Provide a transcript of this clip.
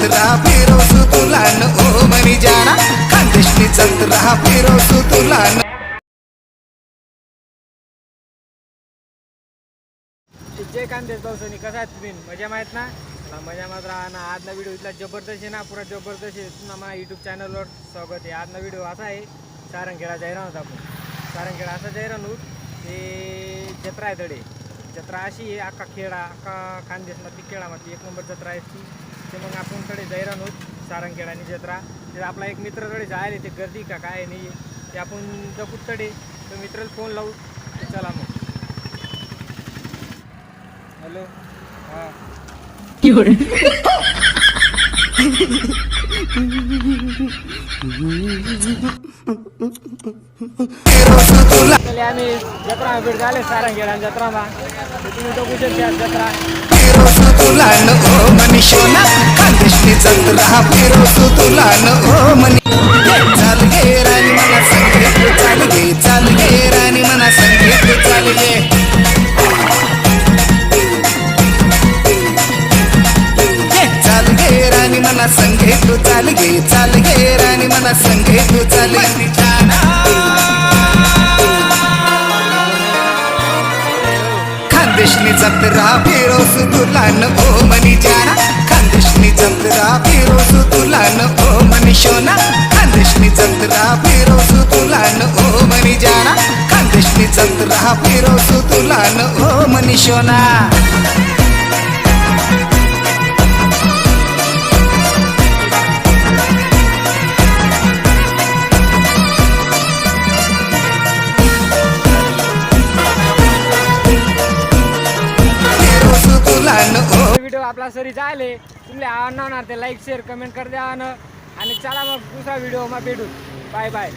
जत्रा फिरवसू तुला न ओ मनी जाना खानदेशनी जत्रा फिरवसू तुला न. जय खानदेश भाऊसनी कसा आहेत तुम्ही मजा माहीत ना मजा मात्र ना आजचा व्हिडिओ इथला जबरदस्त आहे ना पुरा जबरदस्त आहे तुम्हाला माझ्या यूट्यूब चॅनलवर स्वागत आहे. आजचा व्हिडिओ असा आहे सारंगखेडा जाहीर आहोत आपण सारंगखेडा असा जाहीर आहोत ते जत्रा आहे तडे जत्रा अशी आहे अख्खा खेडा अख्खा खानदेशमधली खेळामधली एक नंबर जत्रा आहे ती ते मग आपण कडे जाहीर आहोत सारंगखेडानी जत्रा ते आपला एक मित्र कडे जायला ते गर्दी का काय नाही ते आपण जपूत तडे तर मित्राला फोन लावू चला मग. हॅलो हां आम्ही जत्रा भेट झाले सारंगखेडा जत्रा तुम्ही बघू शकता जत्रा फिरवसू तुला न ओ मनी शोना खानदेशनी जत्रा फिरवसू तुला न ओ मनी. चाल गे राणी मला संगीत चाल गे चाल गे राणी मला संगीत चाल गे. चाल गे राणी मला संगीत चाल गे चाल गे राणी मला संगीत चाल गे. खानदेशनी जत्रा फिरवसू तुला न ओ मनी जाना खानदेशनी जत्रा फिरवसू तुला न ओ मनी शोना खानदेशनी जत्रा फिरवसू तुला न ओ मनी जाना खानदेशनी जत्रा फिरवसू तुला न ओ मनी शोना. व्हिडिओ आपला सरी जायले तुमले आवडणार ते लाईक शेअर कमेंट कर द्या आणि चला मग दुसरा व्हिडिओ मग भेटू बाय बाय.